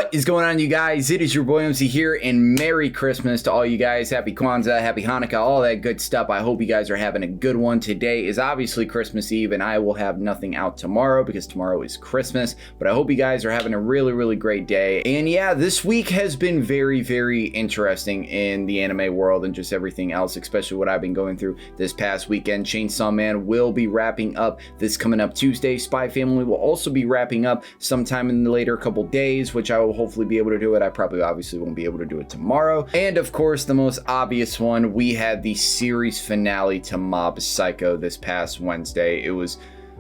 What is going on, you guys? It is your boy Omzy here, and Merry Christmas to all you guys. Happy Kwanzaa, Happy Hanukkah, all that good stuff. I hope you guys are having a good one. Today is obviously Christmas Eve, and I will have nothing out tomorrow because tomorrow is Christmas. But I hope you guys are having a really great day. And yeah, this week has been very interesting in the anime world and just everything else, especially what I've been going through this past weekend. Chainsaw Man will be wrapping up this coming up Tuesday. Spy Family will also be wrapping up sometime in the later couple days, which I will hopefully be able to do it. I probably obviously won't be able to do it tomorrow. And of course, the most obvious one, we had the series finale to Mob Psycho this past Wednesday. It was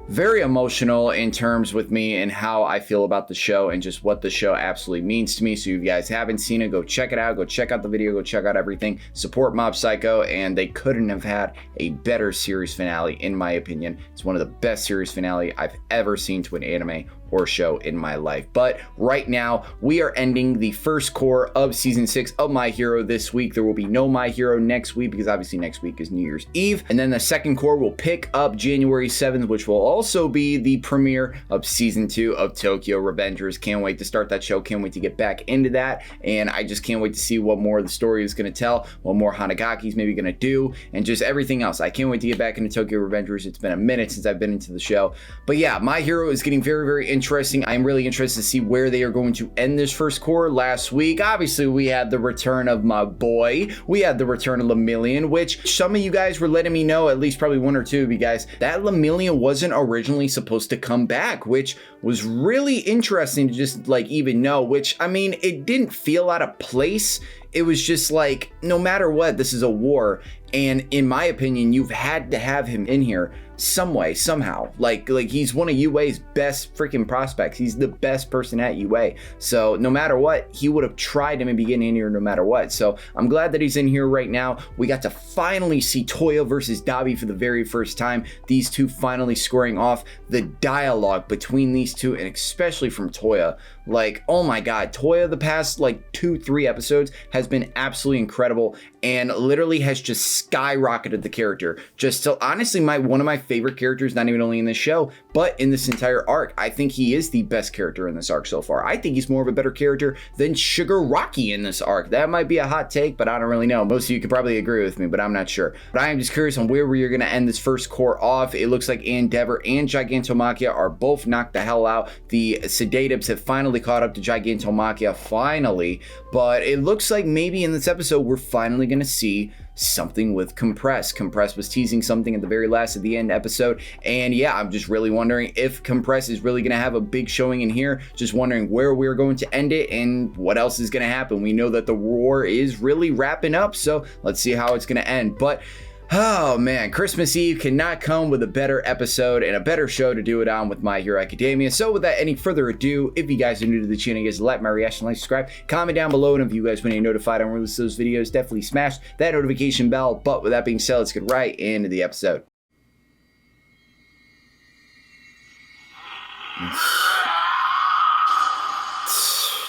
very emotional in terms with me and how I feel about the show and just what the show absolutely means to me. So if you guys haven't seen it, go check it out. Go check out the video. Go check out everything. Support Mob Psycho. And they couldn't have had a better series finale, in my opinion. It's one of the best series finale I've ever seen to an anime or show in my life. But right now, we are ending the first core of season 6 of My Hero this week. There will be no My Hero next week because obviously next week is New Year's Eve. And then the second core will pick up January 7th, which will also be the premiere of season 2 of Tokyo Revengers. Can't wait to start that show. Can't wait to get back into that. And I just can't wait to see what more of the story is going to tell, what more Hanagaki's maybe going to do, and just everything else. I can't wait to get back into Tokyo Revengers. It's been a minute since I've been into the show. But yeah, My Hero is getting very interesting. I'm really interested to see where they are going to end this first core. Last week, obviously, we had the return of my boy. We had the return of Lemillion, which some of you guys were letting me know, at least probably one or two of you guys, that Lemillion wasn't originally supposed to come back, which was really interesting to just like even know, which, I mean, it didn't feel out of place. It was just like, no matter what, this is a war. And in my opinion, you've had to have him in here some way, somehow. Like he's one of UA's best freaking prospects. He's the best person at UA. So no matter what, he would have tried him and be getting in here no matter what. So I'm glad that he's in here right now. We got to finally see Toya versus Dabi for the very first time. These two finally squaring off. The dialogue between these two, and especially from Toya, like, oh my god, Toya the past like 2-3 episodes has been absolutely incredible and literally has just skyrocketed the character. Just so honestly, one of my favorite characters, not even only in this show, but in this entire arc. I think he is the best character in this arc so far. I think he's more of a better character than Shigaraki in this arc. That might be a hot take, but I don't really know. Most of you could probably agree with me, but I'm not sure. But I am just curious on where we're going to end this first core off. It looks like Endeavor and Gigantomachia are both knocked the hell out. The Sedatives have finally caught up to Gigantomachia, finally. But it looks like maybe in this episode, we're finally going to see something with Compress. Compress was teasing something at the very last of the end episode, and yeah, I'm just really wondering if Compress is really going to have a big showing in here. Just wondering where we're going to end it and what else is going to happen. We know that the war is really wrapping up, so let's see how it's going to end. But oh man, Christmas Eve cannot come with a better episode and a better show to do it on with My Hero Academia. So without any further ado, if you guys are new to the channel, you guys like my reaction, like, subscribe, comment down below, and if you guys want to be notified on release those videos, definitely smash that notification bell. But with that being said, let's get right into the episode.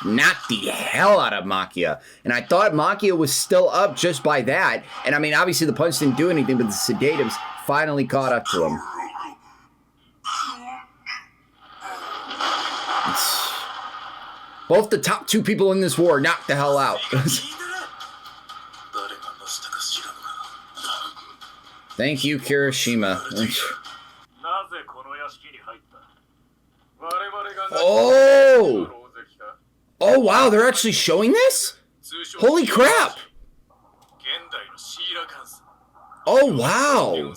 Knocked the hell out of Machia. And I thought Machia was still up just by that. And I mean, obviously the punch didn't do anything, but the Sedatives finally caught up to him. Both the top two people in this war knocked the hell out. Thank you, Kirishima. Oh! Oh wow, they're actually showing this? Holy crap! Oh wow!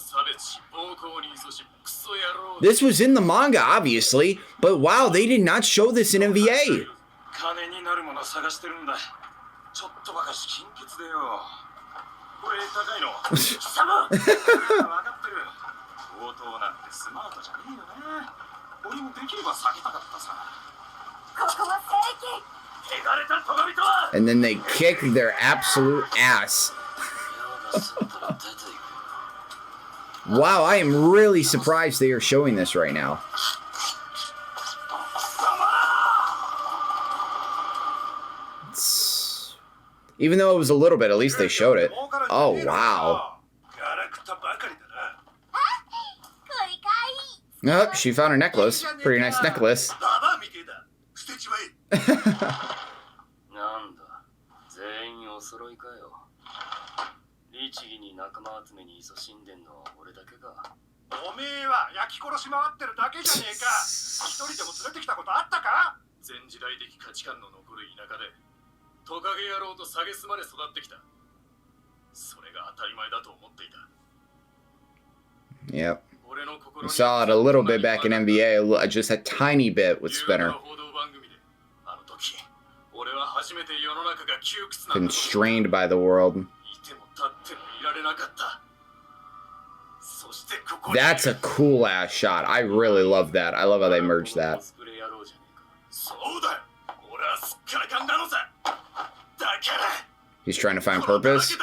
This was in the manga, obviously, but wow, they did not show this in MVA. And then they kick their absolute ass. Wow, I am really surprised they are showing this right now. Even though it was a little bit, at least they showed it. Oh, wow. Oh, she found her necklace. Pretty nice necklace. Yep. We saw it a little bit back in NBA, just a tiny bit with Spinner. Constrained by the world. That's a cool ass shot. I really love that. I love how they merged that. He's trying to find purpose.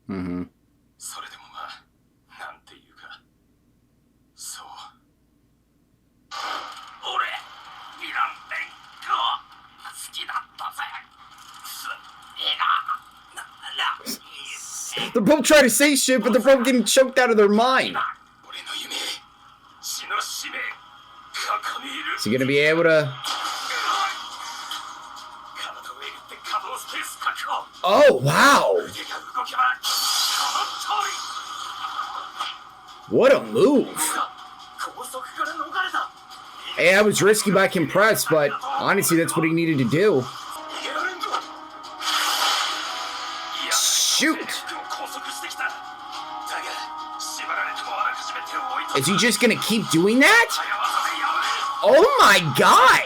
Mm-hmm. They're both trying to say shit, but they're both getting choked out of their mind. Is he gonna be able to? Oh, wow. What a move. Hey, that was risky by Compress, but honestly, that's what he needed to do. Shoot. Is he just gonna keep doing that? Oh my god!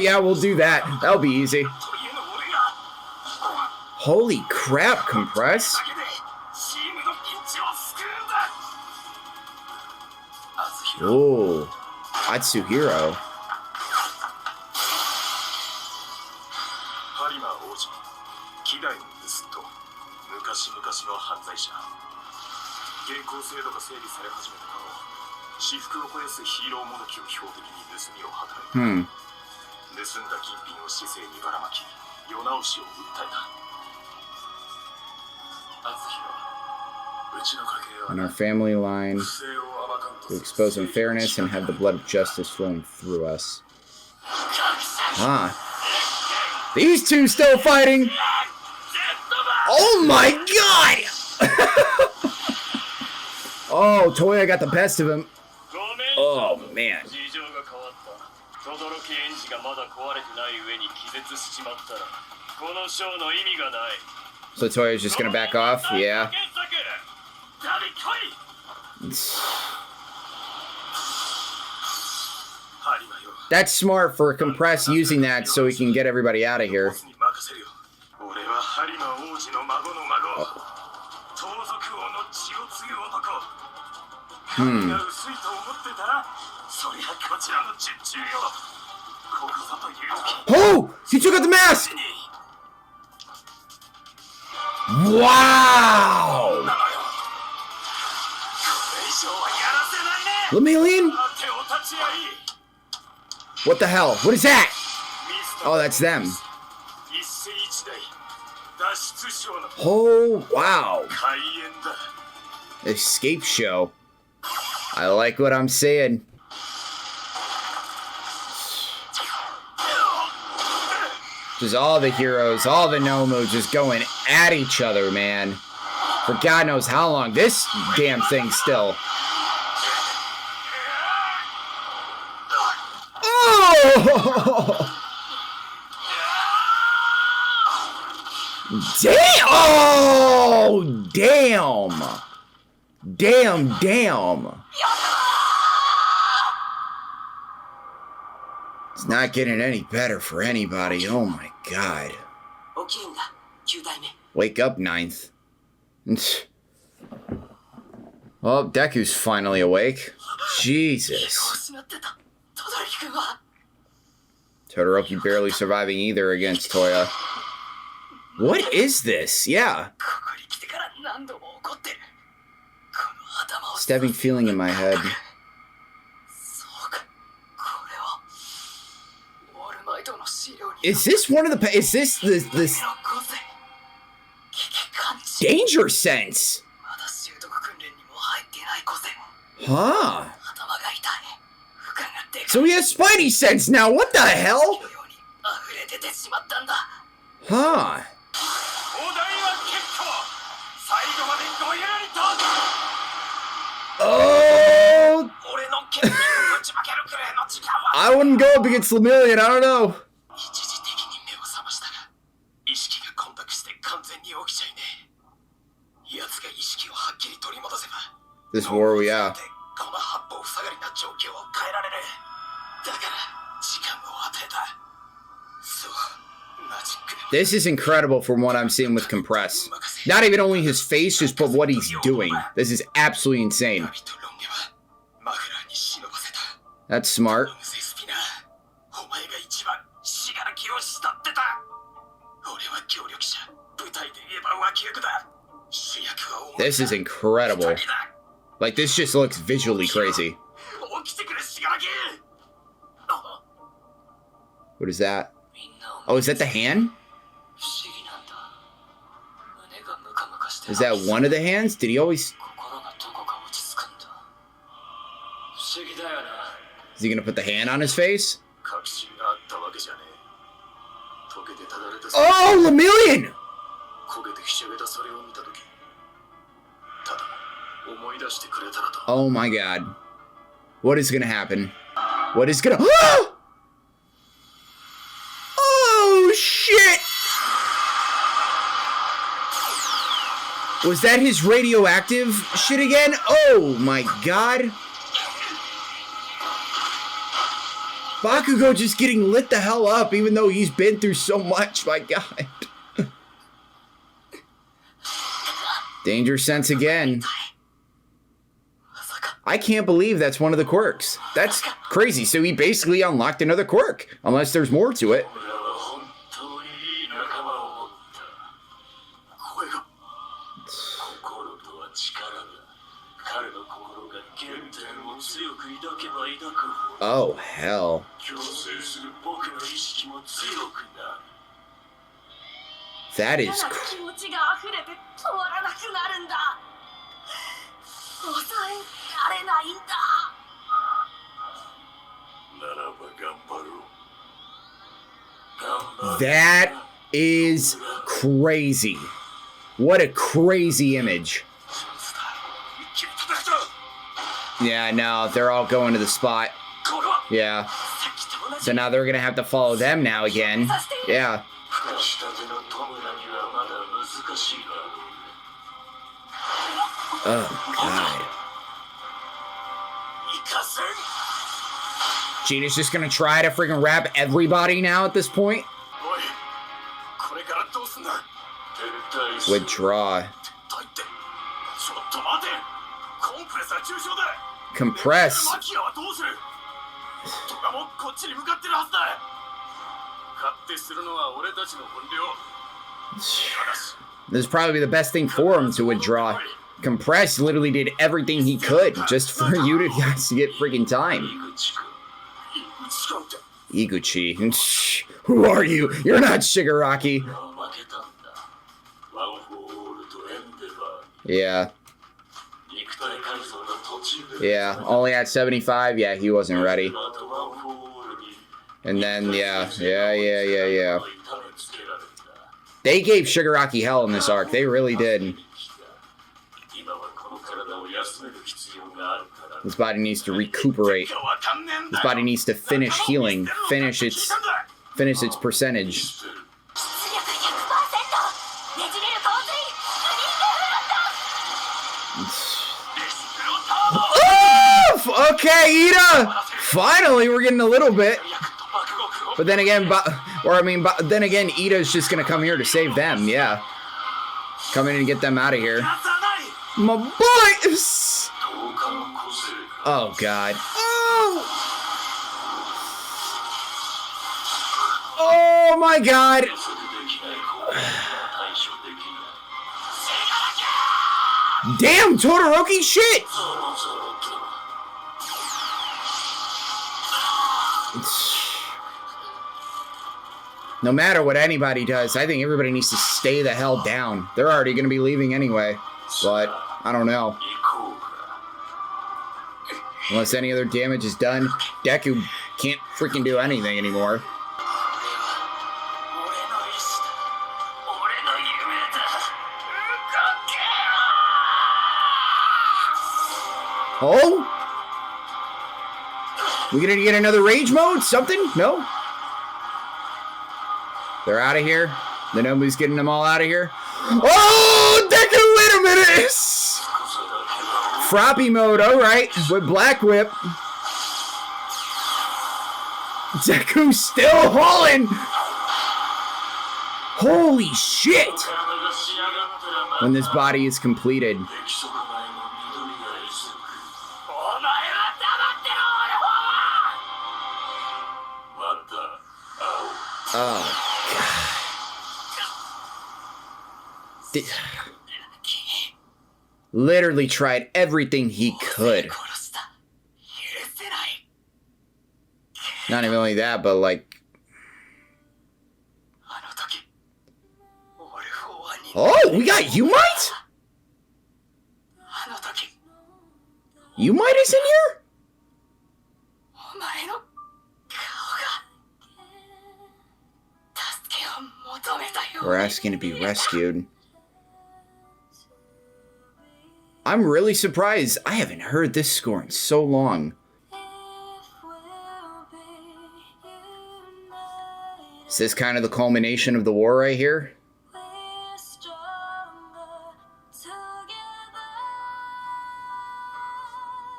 Yeah, we'll do that. That'll be easy. Holy crap, Compress. Oh, Atsuhiro. In our family line, to expose unfairness and have the blood of justice flowing through us. Huh. These two still fighting! Oh my god! Oh, Toya got the best of him. Oh, man. So Toya's just gonna back off? Yeah. That's smart for Compress using that so he can get everybody out of here. Oh! He took out the mask! Wow! Lemillion? What the hell? What is that? Oh, that's them. Oh, wow. Escape show. I like what I'm seeing. Just all the heroes, all the Nomu just going at each other, man. For God knows how long. This damn thing still. Oh! Damn! Oh, damn! Damn, damn. It's not getting any better for anybody. Oh my god. Wake up, Ninth. Oh, Deku's finally awake. Jesus. Todoroki barely surviving either against Toya. What is this? Yeah. Stabbing feeling in my head. Is this one of the... Is this this danger sense? Huh. So he has Spidey sense now. What the hell? Huh. Oh! I wouldn't go up against Lemillion. I don't know. This war, yeah. This is incredible from what I'm seeing with Compress. Not even only his face, just but what he's doing. This is absolutely insane. That's smart. This is incredible. Like, this just looks visually crazy. What is that? Oh, is that the hand? Is that one of the hands? Did he always... Is he gonna put the hand on his face? Oh, Lemillion! Oh my god. What is gonna happen? What is gonna... Oh, shit! Was that his radioactive shit again? Oh my god. Bakugo just getting lit the hell up, even though he's been through so much, my god. Danger sense again. I can't believe that's one of the quirks. That's crazy. So he basically unlocked another quirk, unless there's more to it. Oh, hell. That is That is crazy. What a crazy image. Yeah, no, they're all going to the spot. Yeah. So now they're gonna have to follow them now again. Yeah. Oh, God. Gina's just gonna try to freaking wrap everybody now at this point. Withdraw. Compress. This is probably the best thing for him to withdraw. Compress literally did everything he could just for you guys to get freaking time. Iguchi. Who are you? You're not Shigaraki. Yeah. Yeah, only at 75. Yeah, he wasn't ready. And then, yeah. They gave Shigaraki hell in this arc. They really did. His body needs to recuperate. His body needs to finish healing. Finish its percentage. Oh, okay, Ida! Finally, we're getting a little bit. But then again, then again, Ida's just gonna come here to save them, yeah. Come in and get them out of here. My boy! Oh, God. Oh, my God. Damn, Todoroki shit! No matter what anybody does, I think everybody needs to stay the hell down. They're already going to be leaving anyway. But, I don't know. Unless any other damage is done, Deku can't freaking do anything anymore. Oh? We gonna get another rage mode? Something? No? They're out of here? Then nobody's getting them all out of here? Oh, Deku, wait a minute! Froppy mode, alright, with Black Whip. Deku's still hauling! Holy shit! When this body is completed. Oh, God. Literally tried everything he could. Not even only that, but like... Oh, we got Umite? Umite is in here? We're asking to be rescued. I'm really surprised. I haven't heard this score in so long. Is this kind of the culmination of the war right here?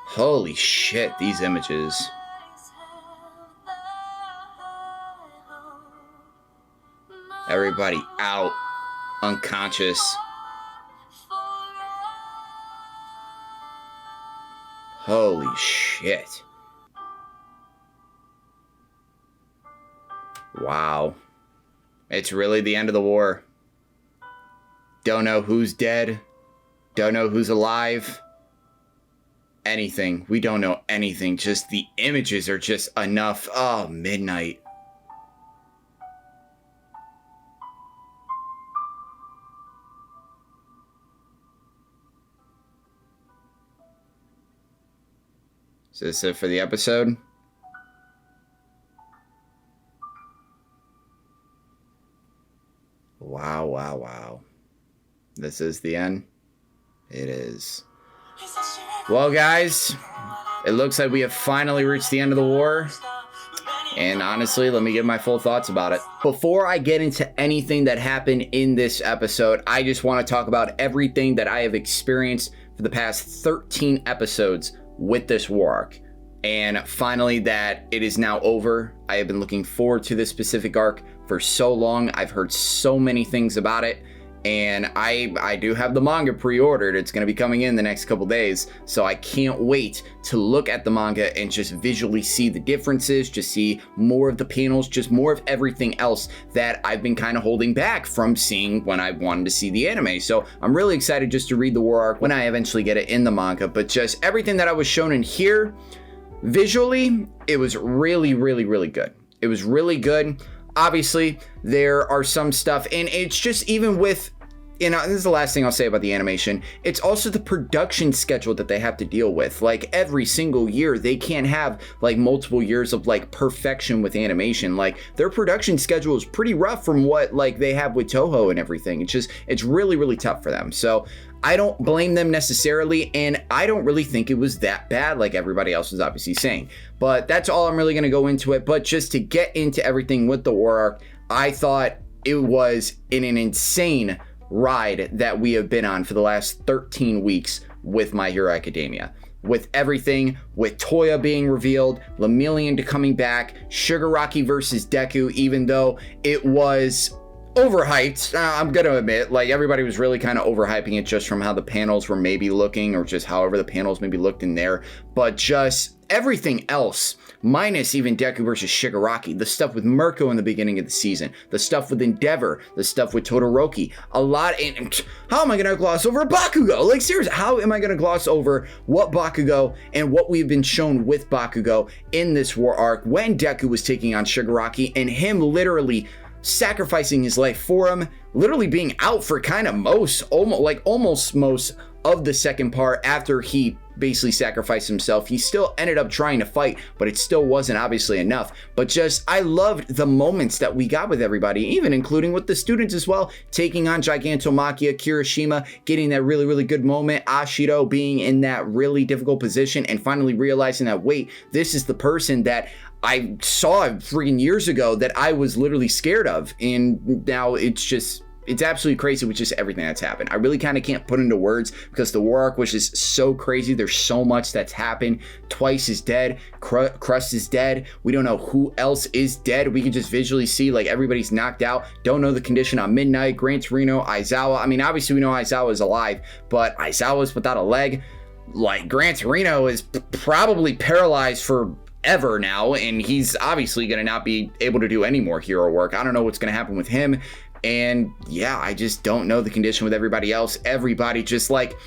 Holy shit, these images. Everybody out, unconscious. Holy shit. Wow. It's really the end of the war. Don't know who's dead. Don't know who's alive. Anything. We don't know anything. Just the images are just enough. Oh, midnight. Is this it for the episode? Wow, wow, wow. This is the end? It is. Well, guys, it looks like we have finally reached the end of the war. And honestly, let me give my full thoughts about it. Before I get into anything that happened in this episode, I just want to talk about everything that I have experienced for the past 13 episodes with this war arc. And finally that it is now over. I have been looking forward to this specific arc for so long. I've heard so many things about it. And I do have the manga pre-ordered. It's going to be coming in the next couple days. So I can't wait to look at the manga and just visually see the differences, just see more of the panels, just more of everything else that I've been kind of holding back from seeing when I wanted to see the anime. So I'm really excited just to read the war arc when I eventually get it in the manga. But just everything that I was shown in here, visually, it was really, really, really good. It was really good. Obviously, there are some stuff, and it's just even with, you know, this is the last thing I'll say about the animation. It's also the production schedule that they have to deal with. Like every single year, they can't have like multiple years of like perfection with animation. Like their production schedule is pretty rough from what like they have with Toho and everything. It's really, really tough for them. So I don't blame them necessarily, and I don't really think it was that bad like everybody else was obviously saying. But that's all I'm really going to go into it. But just to get into everything with the war arc, I thought it was an insane ride that we have been on for the last 13 weeks with My Hero Academia. With everything, with Toya being revealed, Lemillion coming back, Shigaraki versus Deku, even though it was overhyped, I'm gonna admit, like everybody was really kind of overhyping it just from how the panels were maybe looking, or just however the panels maybe looked in there, but just everything else, minus even Deku versus Shigaraki, the stuff with Mirko in the beginning of the season, the stuff with Endeavor, the stuff with Todoroki, a lot, and how am I gonna gloss over Bakugo? Like seriously, how am I gonna gloss over what Bakugo and what we've been shown with Bakugo in this war arc when Deku was taking on Shigaraki and him literally sacrificing his life for him, literally being out for kind of almost most of the second part. After he basically sacrificed himself, he still ended up trying to fight, but it still wasn't obviously enough. But just, I loved the moments that we got with everybody, even including with the students as well, taking on Gigantomachia, Kirishima, getting that really, really good moment, Ashido being in that really difficult position and finally realizing that, wait, this is the person that I saw freaking years ago that I was literally scared of. And now it's absolutely crazy with just everything that's happened. I really kind of can't put into words because the war arc was just so crazy. There's so much that's happened. Twice is dead. Crust is dead. We don't know who else is dead. We can just visually see like everybody's knocked out. Don't know the condition on Midnight, Gran Torino, Aizawa. I mean, obviously we know Aizawa is alive, but Aizawa's without a leg. Like Gran Torino is probably paralyzed for ever now, and he's obviously going to not be able to do any more hero work. I don't know what's going to happen with him. And yeah, I just don't know the condition with everybody else. Everybody just like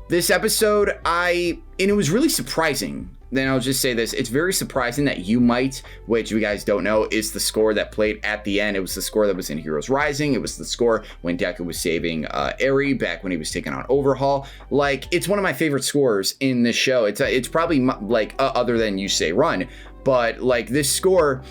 this episode, and it was really surprising. Then I'll just say this. It's very surprising that You Might, which you guys don't know, is the score that played at the end. It was the score that was in Heroes Rising. It was the score when Deku was saving Eri back when he was taking on Overhaul. Like, it's one of my favorite scores in this show. It's probably like other than You Say Run, but like this score,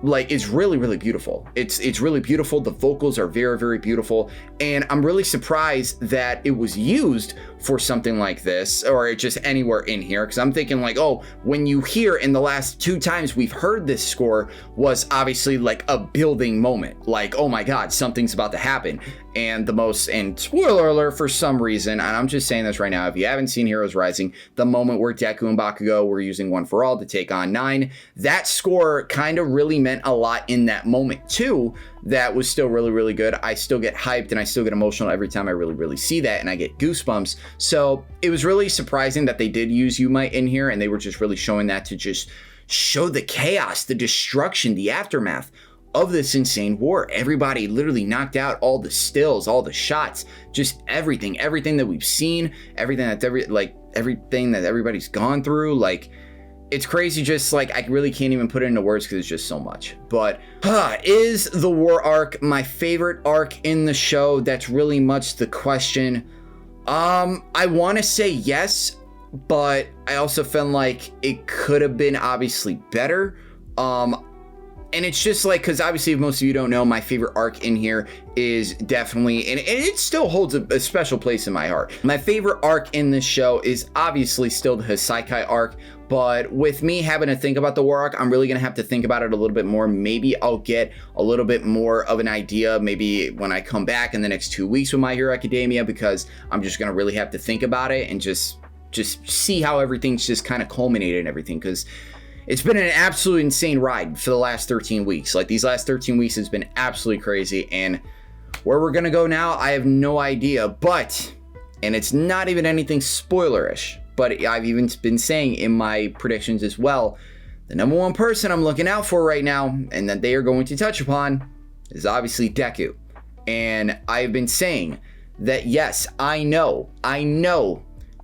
like, it's really, really beautiful. It's really beautiful. The vocals are very, very beautiful. And I'm really surprised that it was used for something like this, or just anywhere in here. Because I'm thinking like, oh, when you hear in the last 2 times we've heard this score was obviously like a building moment. Like, oh my God, something's about to happen. And spoiler alert for some reason, and I'm just saying this right now, if you haven't seen Heroes Rising, the moment where Deku and Bakugo were using One for All to take on 9, that score kind of really meant a lot in that moment too. That was still really, really good. I still get hyped and I still get emotional every time I really, really see that, and I get goosebumps. So it was really surprising that they did use You Might in here, and they were just really showing that to just show the chaos, the destruction, the aftermath of this insane war. Everybody literally knocked out, all the stills, all the shots, just everything that we've seen, everything that everybody's gone through. Like, it's crazy. Just like, I really can't even put it into words because it's just so much. But is the war arc my favorite arc in the show? That's really much the question. I want to say yes, but I also felt like it could have been obviously better. And it's just like, because obviously, if most of you don't know, my favorite arc in here is definitely, and it still holds a special place in my heart. My favorite arc in this show is obviously still the Hisaikai arc, but with me having to think about the war arc, I'm really going to have to think about it a little bit more. Maybe I'll get a little bit more of an idea maybe when I come back in the next 2 weeks with My Hero Academia, because I'm just going to really have to think about it and just see how everything's just kind of culminated and everything, because it's been an absolute insane ride for the last 13 weeks. Like, these last 13 weeks has been absolutely crazy, and where we're gonna go now, I have no idea. But, and it's not even anything spoilerish, but I've even been saying in my predictions as well, the number one person I'm looking out for right now, and that they are going to touch upon, is obviously Deku. And I've been saying that, yes, I know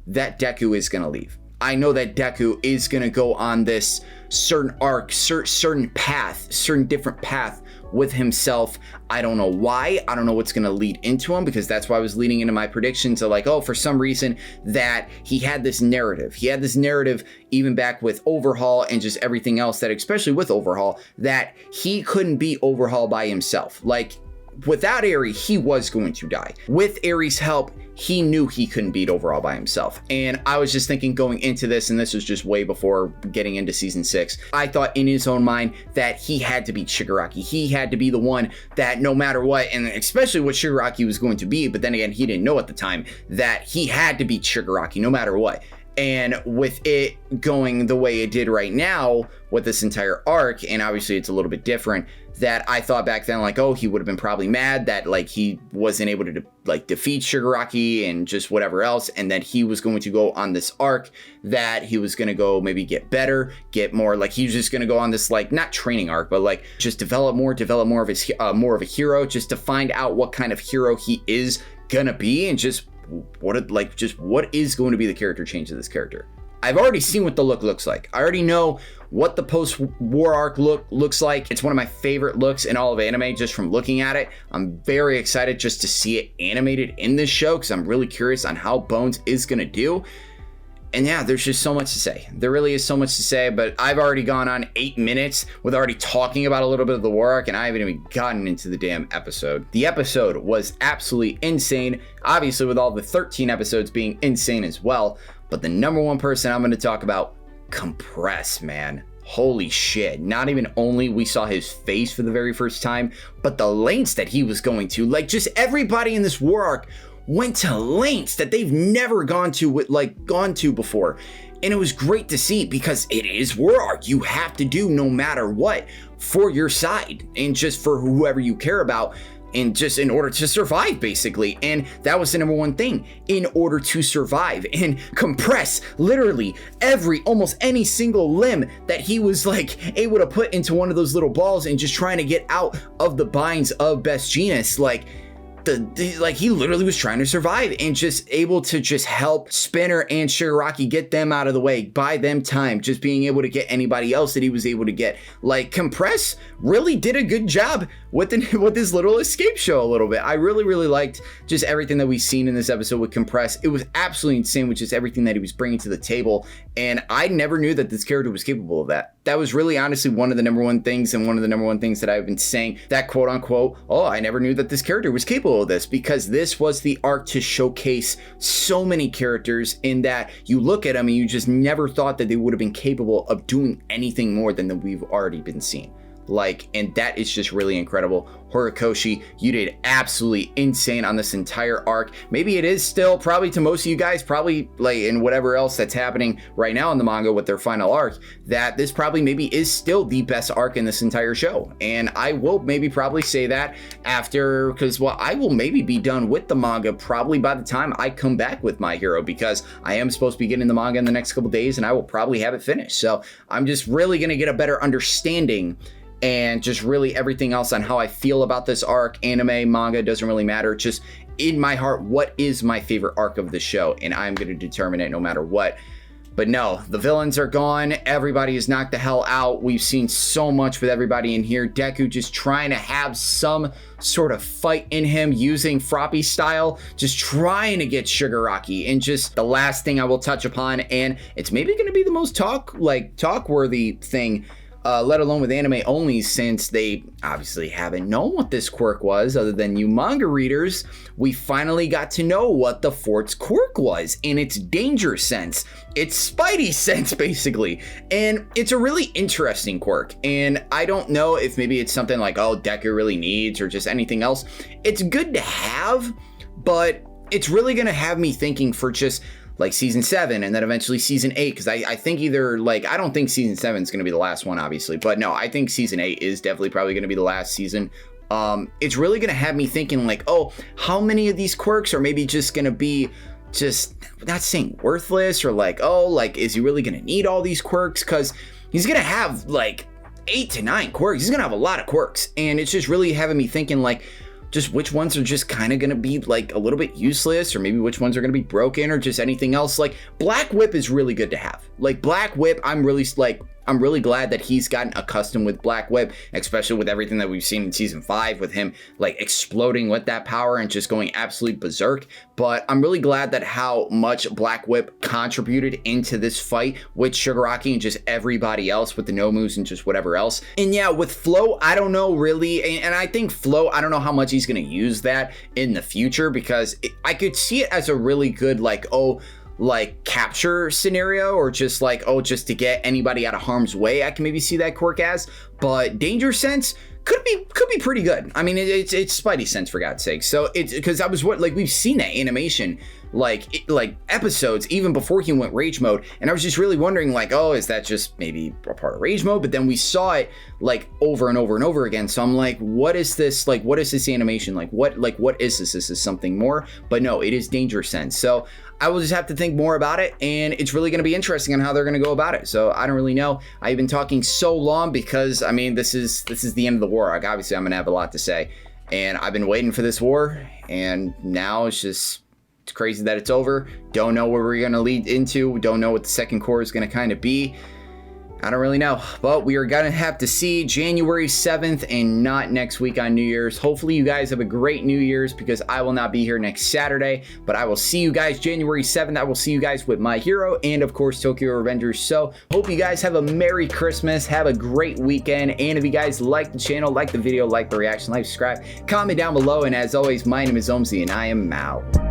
that Deku is gonna leave. I know that Deku is going to go on this certain arc, certain different path with himself. I don't know why. I don't know what's going to lead into him, because that's why I was leading into my predictions of like, oh, for some reason that he had this narrative. He had this narrative even back with Overhaul and just everything else, that especially with Overhaul, that he couldn't beat Overhaul by himself. Like, without Eri, he was going to die. With Eri's help, he knew he couldn't beat Overhaul by himself. And I was just thinking going into this, and this was just way before getting into season 6, I thought in his own mind that he had to beat Shigaraki. He had to be the one that no matter what, and especially what Shigaraki was going to be, but then again, he didn't know at the time that he had to beat Shigaraki no matter what. And with it going the way it did right now with this entire arc, and obviously it's a little bit different, that I thought back then like, oh, he would have been probably mad that like he wasn't able to like defeat Shigaraki and just whatever else, and that he was going to go on this arc, that he was going to go maybe get better, get more, like he was just going to go on this like not training arc, but like just develop more of his more of a hero, just to find out what kind of hero he is gonna be, and just what is going to be the character change of this character. I've already seen what the look looks like. I already know what the post-war arc looks like. It's one of my favorite looks in all of anime just from looking at it. I'm very excited just to see it animated in this show because I'm really curious on how Bones is going to do. And yeah, there's just so much to say. There really is so much to say, but I've already gone on 8 minutes with already talking about a little bit of the war arc, and I haven't even gotten into the damn episode. The episode was absolutely insane, obviously with all the 13 episodes being insane as well, but the number one person I'm going to talk about, Compress, man. Holy shit. Not even only we saw his face for the very first time, but the lengths that he was going to. Like, just everybody in this war arc went to lengths that they've never gone to before. And it was great to see because it is war arc. You have to do no matter what for your side and just for whoever you care about, and just in order to survive, basically. And that was the number one thing, in order to survive. And Compress literally almost any single limb that he was like able to put into one of those little balls and just trying to get out of the binds of Best Jeanist, like he literally was trying to survive and just able to just help Spinner and Shigaraki get them out of the way, buy them time, just being able to get anybody else that he was able to get. Like, Compress really did a good job with this little escape show a little bit. I really liked just everything that we've seen in this episode with Compress. It was absolutely insane with just everything that he was bringing to the table, and I never knew that this character was capable of that. That was really honestly one of the number one things, and one of the number one things that I've been saying, that quote unquote, oh, I never knew that this character was capable of this, because this was the arc to showcase so many characters in that you look at them and you just never thought that they would have been capable of doing anything more than that we've already been seeing. Like, and that is just really incredible. Horikoshi, you did absolutely insane on this entire arc. Maybe it is still, probably to most of you guys, probably like in whatever else that's happening right now in the manga with their final arc, that this probably maybe is still the best arc in this entire show. And I will maybe probably say that after, because well, I will maybe be done with the manga probably by the time I come back with My Hero, because I am supposed to be getting the manga in the next couple days and I will probably have it finished. So I'm just really going to get a better understanding and just really everything else on how I feel about this arc. Anime, manga, doesn't really matter. Just in my heart, what is my favorite arc of the show? And I'm going to determine it no matter what. But no, the villains are gone. Everybody is knocked the hell out. We've seen so much with everybody in here. Deku just trying to have some sort of fight in him using Froppy style, just trying to get Shigaraki. And just the last thing I will touch upon, and it's maybe going to be the most talk-worthy thing, let alone with anime only, since they obviously haven't known what this quirk was other than you manga readers. We finally got to know what the Fort's quirk was in its danger sense, its Spidey sense basically, and it's a really interesting quirk. And I don't know if maybe it's something like, oh, Deku really needs, or just anything else. It's good to have, but it's really gonna have me thinking for just like season 7 and then eventually season 8, because I think either, like, I don't think season 7 is going to be the last one, obviously, but no, I think season 8 is definitely probably going to be the last season. It's really going to have me thinking like, oh, how many of these quirks are maybe just going to be just, not saying worthless, or like, oh, like, is he really going to need all these quirks? Because he's going to have like 8 to 9 quirks. He's going to have a lot of quirks, and it's just really having me thinking like, just which ones are just kind of going to be like a little bit useless, or maybe which ones are going to be broken, or just anything else. Like Black Whip is really good to have. Like Black Whip, I'm really glad that he's gotten accustomed with Black Whip, especially with everything that we've seen in season 5 with him like exploding with that power and just going absolute berserk. But I'm really glad that how much Black Whip contributed into this fight with Shigaraki and just everybody else with the Nomus and just whatever else. And yeah, with Flow, I don't know really, and I think Flow, I don't know how much he's going to use that in the future, because I could see it as a really good like, oh, like capture scenario, or just like, oh, just to get anybody out of harm's way. I can maybe see that quirk as, but danger sense could be pretty good. I mean, it's Spidey sense, for God's sake. So it's because we've seen that animation like episodes even before he went rage mode, and I was just really wondering like, oh, is that just maybe a part of rage mode? But then we saw it like over and over and over again, so I'm like, what is this, like, what is this animation, like what is this? This is something more. But no, it is danger sense. So I will just have to think more about it, and it's really going to be interesting on how they're going to go about it. So I don't really know. I've been talking so long because, I mean, this is the end of the war arc. Obviously, I'm going to have a lot to say, and I've been waiting for this war, and now it's just It's crazy that it's over. Don't know where we're going to lead into. Don't know what the second core is going to kind of be. I don't really know, but we are going to have to see January 7th and not next week on New Year's. Hopefully you guys have a great New Year's, because I will not be here next Saturday, but I will see you guys January 7th. I will see you guys with My Hero and of course Tokyo Revengers. So hope you guys have a Merry Christmas, have a great weekend, and if you guys like the channel, like the video, like the reaction, like, subscribe, comment down below, and as always, my name is Omzy and I am out.